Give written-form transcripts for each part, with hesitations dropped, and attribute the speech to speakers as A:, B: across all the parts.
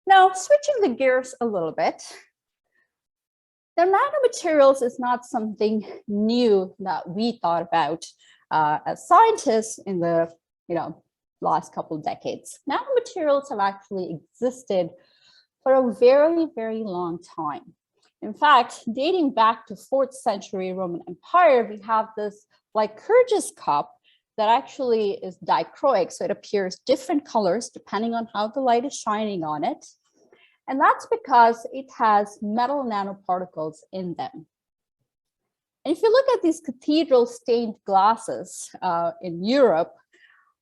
A: Now, switching the gears a little bit, the nanomaterials is not something new that we thought about as scientists in the last couple of decades. Nanomaterials have actually existed for a very, very long time. In fact, dating back to 4th century Roman Empire, we have this Lycurgus cup that actually is dichroic, so it appears different colors depending on how the light is shining on it. And that's because it has metal nanoparticles in them. And if you look at these cathedral stained glasses in Europe,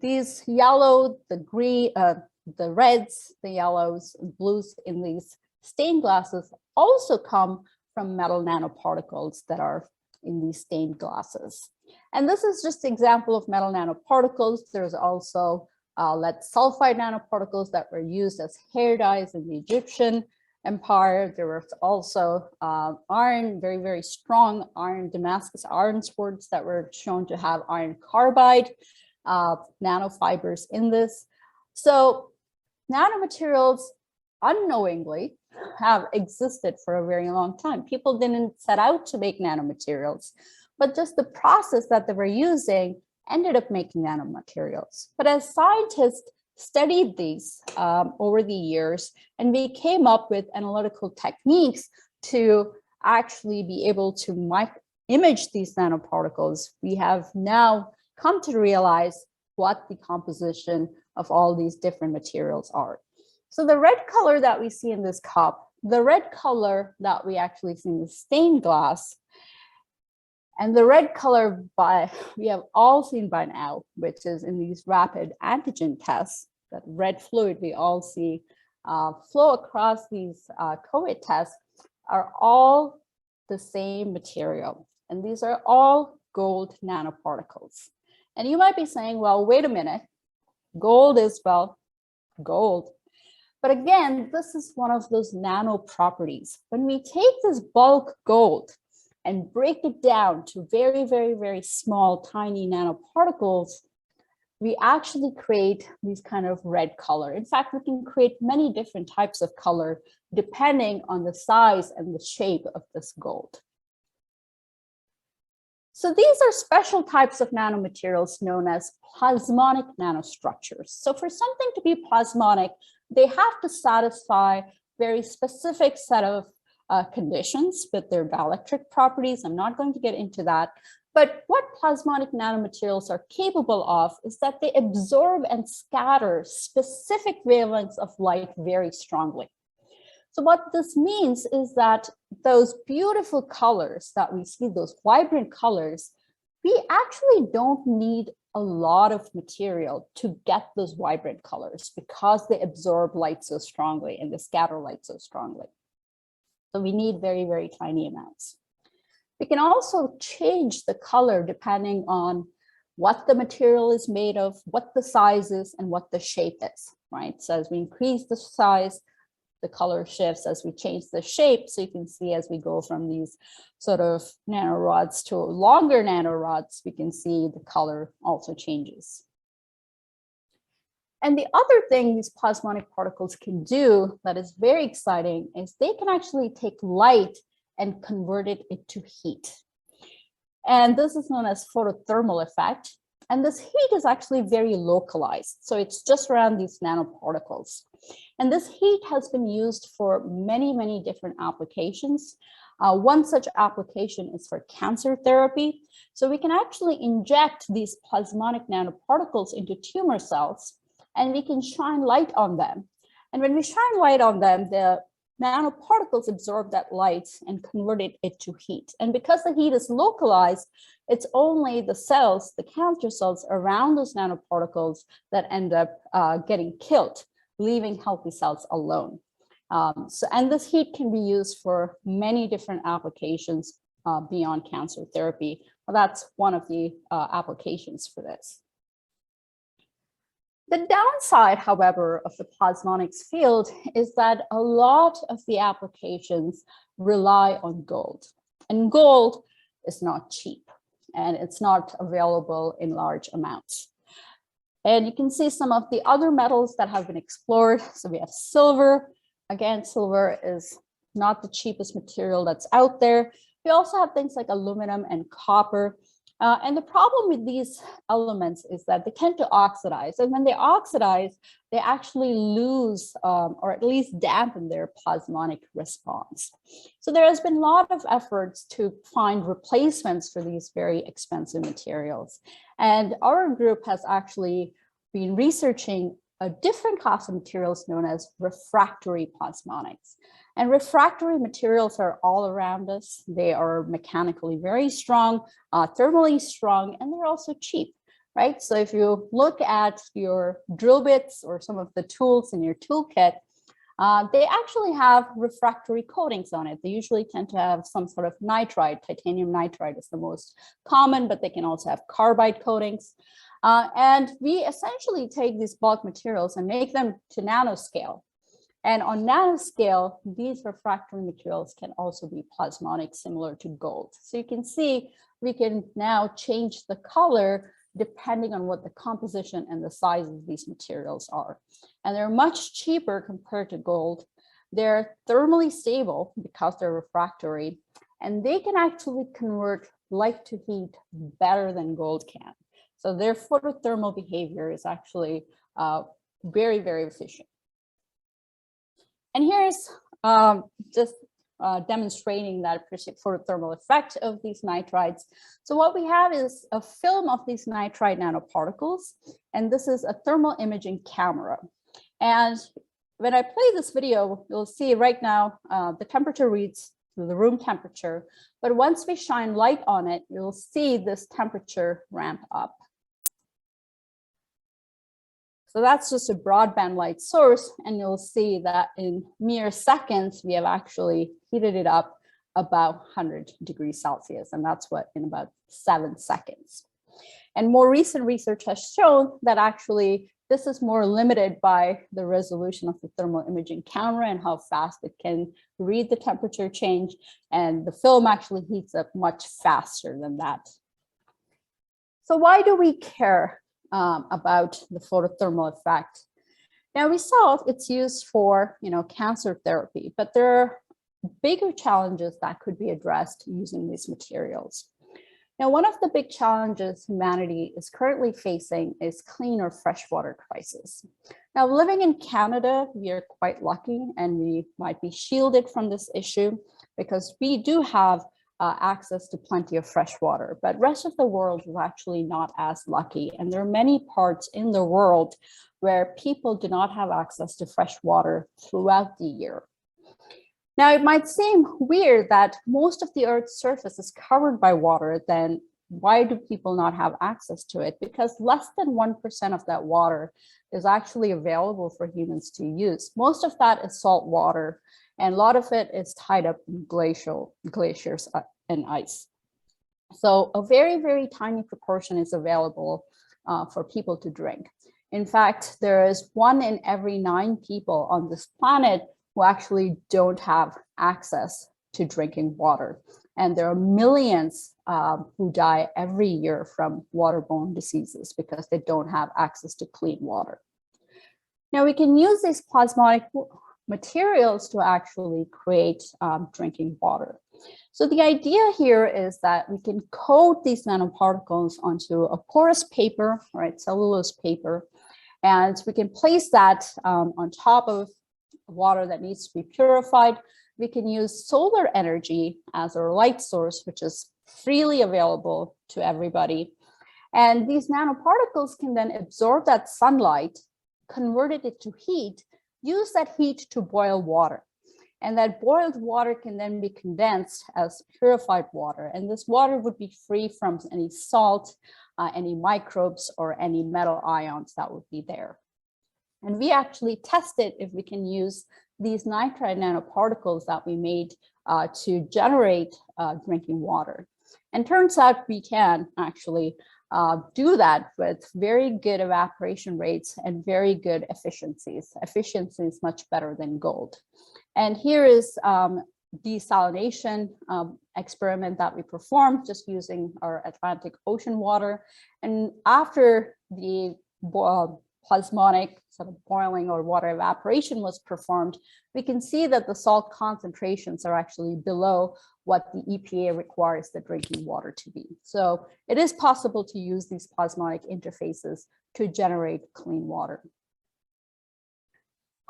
A: these yellow, the green, the reds, the yellows, and blues in these stained glasses also come from metal nanoparticles that are in these stained glasses. And this is just an example of metal nanoparticles. There's also lead sulfide nanoparticles that were used as hair dyes in the Egyptian Empire. There was also iron, very, very strong iron, Damascus iron swords that were shown to have iron carbide nanofibers in this. So nanomaterials unknowingly have existed for a very long time. People didn't set out to make nanomaterials, but just the process that they were using ended up making nanomaterials. But as scientists studied these over the years, and we came up with analytical techniques to actually be able to image these nanoparticles, we have now come to realize what the composition of all these different materials are. So the red color that we see in this cup, the red color that we actually see in the stained glass, and the red color we have all seen by now, which is in these rapid antigen tests, that red fluid we all see flow across these COVID tests, are all the same material. And these are all gold nanoparticles. And you might be saying, well, wait a minute, gold is, well, gold. But again, this is one of those nano properties. When we take this bulk gold and break it down to very, very, very small, tiny nanoparticles, we actually create these kind of red color. In fact, we can create many different types of color depending on the size and the shape of this gold. So these are special types of nanomaterials known as plasmonic nanostructures. So for something to be plasmonic, they have to satisfy very specific set of conditions with their dielectric properties. I'm not going to get into that. But what plasmonic nanomaterials are capable of is that they absorb and scatter specific wavelengths of light very strongly. So what this means is that those beautiful colors that we see, those vibrant colors, we actually don't need a lot of material to get those vibrant colors because they absorb light so strongly and they scatter light so strongly. So we need very, very tiny amounts. We can also change the color depending on what the material is made of, what the size is, and what the shape is, right? So as we increase the size, the color shifts. As we change the shape, so you can see as we go from these sort of nanorods to longer nanorods, we can see the color also changes. And the other thing these plasmonic particles can do that is very exciting is they can actually take light and convert it into heat. And this is known as photothermal effect. And this heat is actually very localized. So it's just around these nanoparticles. And this heat has been used for many, many different applications. One such application is for cancer therapy. So we can actually inject these plasmonic nanoparticles into tumor cells, and we can shine light on them. And when we shine light on them, the nanoparticles absorb that light and convert it into heat. And because the heat is localized, it's only the cells, the cancer cells around those nanoparticles that end up getting killed, leaving healthy cells alone. And this heat can be used for many different applications beyond cancer therapy. Well, that's one of the applications for this. The downside, however, of the plasmonics field is that a lot of the applications rely on gold. And gold is not cheap, and it's not available in large amounts. And you can see some of the other metals that have been explored. So we have silver, Again, silver is not the cheapest material that's out there. We also have things like aluminum and copper. And the problem with these elements is that they tend to oxidize. And when they oxidize, they actually lose or at least dampen their plasmonic response. So there has been a lot of efforts to find replacements for these very expensive materials. And our group has actually been researching a different class of materials known as refractory plasmonics. And refractory materials are all around us. They are mechanically very strong, thermally strong, and they're also cheap, right? So if you look at your drill bits or some of the tools in your toolkit, they actually have refractory coatings on it. They usually tend to have some sort of nitride. Titanium nitride is the most common, but they can also have carbide coatings. And we essentially take these bulk materials and make them to nanoscale. And on nanoscale, these refractory materials can also be plasmonic, similar to gold. So you can see we can now change the color depending on what the composition and the size of these materials are. And they're much cheaper compared to gold. They're thermally stable because they're refractory, and they can actually convert light to heat better than gold can. So their photothermal behavior is actually very, very efficient. And here's just demonstrating that photothermal effect of these nitrides. So what we have is a film of these nitride nanoparticles, and this is a thermal imaging camera. And when I play this video, you'll see right now the temperature reads to the room temperature, but once we shine light on it, you'll see this temperature ramp up. So that's just a broadband light source, and you'll see that in mere seconds, we have actually heated it up about 100 degrees Celsius, and that's what in about 7 seconds. And more recent research has shown that actually this is more limited by the resolution of the thermal imaging camera and how fast it can read the temperature change, and the film actually heats up much faster than that. So why do we care about the photothermal effect? Now, we saw it's used for, cancer therapy, but there are bigger challenges that could be addressed using these materials. Now, one of the big challenges humanity is currently facing is clean or freshwater crisis. Now, living in Canada, we are quite lucky, and we might be shielded from this issue because we do have access to plenty of fresh water, but rest of the world is actually not as lucky. And there are many parts in the world where people do not have access to fresh water throughout the year. Now, it might seem weird that most of the Earth's surface is covered by water, then why do people not have access to it? Because less than 1% of that water is actually available for humans to use. Most of that is salt water, and a lot of it is tied up in glaciers and ice. So a very, very tiny proportion is available for people to drink. In fact, there is 1 in every 9 people on this planet who actually don't have access to drinking water. And there are millions who die every year from waterborne diseases because they don't have access to clean water. Now, we can use these plasmonic materials to actually create drinking water. So the idea here is that we can coat these nanoparticles onto a porous paper, right, cellulose paper, and we can place that on top of water that needs to be purified. We can use solar energy as our light source, which is freely available to everybody. And these nanoparticles can then absorb that sunlight, convert it into heat, use that heat to boil water. And that boiled water can then be condensed as purified water. And this water would be free from any salt, any microbes, or any metal ions that would be there. And we actually tested if we can use these nitride nanoparticles that we made to generate drinking water. And turns out we can actually do that with very good evaporation rates and very good efficiencies. Efficiency is much better than gold. And here is desalination experiment that we performed just using our Atlantic Ocean water. And after the plasmonic sort of boiling or water evaporation was performed, we can see that the salt concentrations are actually below what the EPA requires the drinking water to be. So it is possible to use these plasmonic interfaces to generate clean water.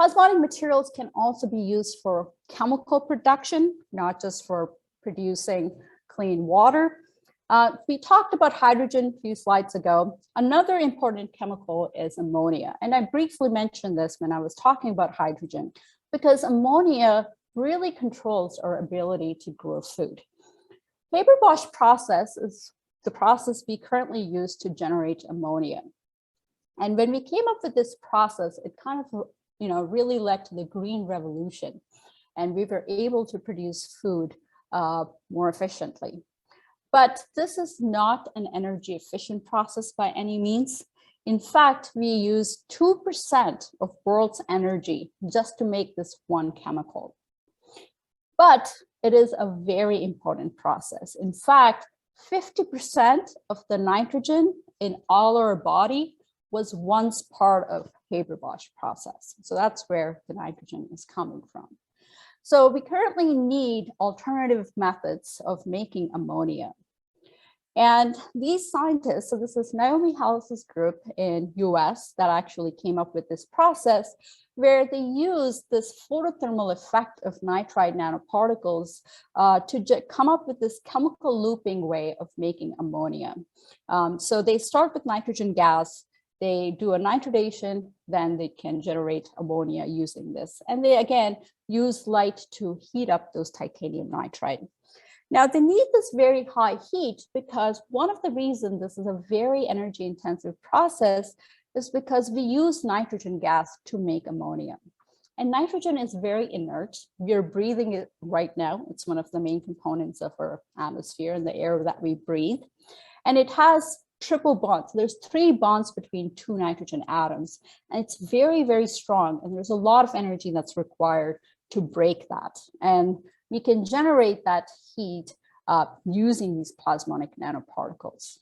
A: Plasmonic materials can also be used for chemical production, not just for producing clean water. We talked about hydrogen a few slides ago. Another important chemical is ammonia. And I briefly mentioned this when I was talking about hydrogen, because ammonia really controls our ability to grow food. Haber Bosch process is the process we currently use to generate ammonia. And when we came up with this process, it kind of really led to the green revolution, and we were able to produce food more efficiently. But this is not an energy efficient process by any means. In fact, we use 2% of world's energy just to make this one chemical. But it is a very important process. In fact, 50% of the nitrogen in all our body was once part of Haber Bosch process. So that's where the nitrogen is coming from. So we currently need alternative methods of making ammonia. And these scientists, so this is Nanomaterials group in US that actually came up with this process, where they use this photothermal effect of nitride nanoparticles to come up with this chemical looping way of making ammonia. So they start with nitrogen gas, they do a nitridation, then they can generate ammonia using this. And they, again, use light to heat up those titanium nitride. Now, they need this very high heat because one of the reasons this is a very energy intensive process is because we use nitrogen gas to make ammonia. And nitrogen is very inert. We're breathing it right now. It's one of the main components of our atmosphere and the air that we breathe. And it has triple bonds. There's 3 bonds between 2 nitrogen atoms. And it's very, very strong. And there's a lot of energy that's required to break that. And we can generate that heat using these plasmonic nanoparticles.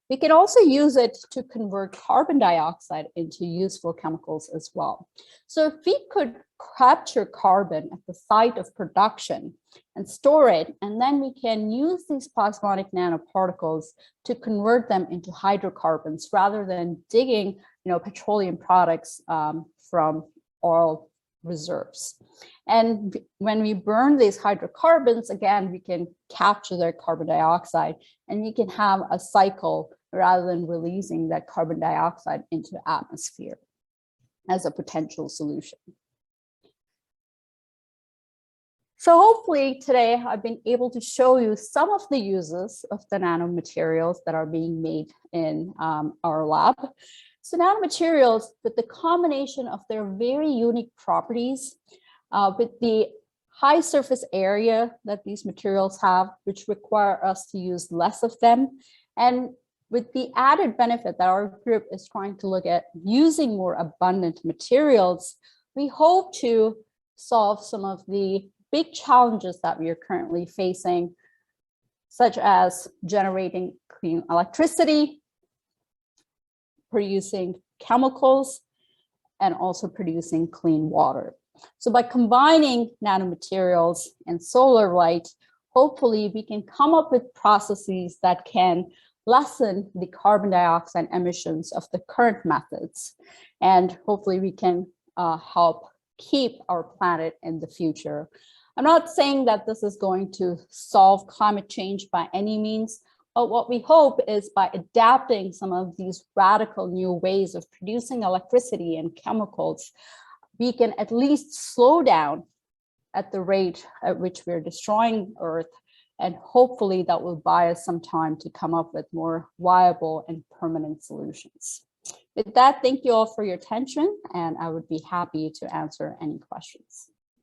A: We can also use it to convert carbon dioxide into useful chemicals as well. So if we could capture carbon at the site of production and store it, and then we can use these plasmonic nanoparticles to convert them into hydrocarbons rather than digging petroleum products from oil reserves. And when we burn these hydrocarbons, again, we can capture their carbon dioxide and we can have a cycle rather than releasing that carbon dioxide into the atmosphere as a potential solution. So hopefully today I've been able to show you some of the uses of the nanomaterials that are being made in our lab. So nanomaterials, with the combination of their very unique properties, with the high surface area that these materials have, which require us to use less of them, and with the added benefit that our group is trying to look at using more abundant materials, we hope to solve some of the big challenges that we are currently facing, such as generating clean electricity, producing chemicals, and also producing clean water. So by combining nanomaterials and solar light, hopefully we can come up with processes that can lessen the carbon dioxide emissions of the current methods. And hopefully we can help keep our planet in the future. I'm not saying that this is going to solve climate change by any means, but what we hope is by adapting some of these radical new ways of producing electricity and chemicals, we can at least slow down at the rate at which we're destroying Earth. And hopefully that will buy us some time to come up with more viable and permanent solutions. With that, thank you all for your attention, and I would be happy to answer any questions.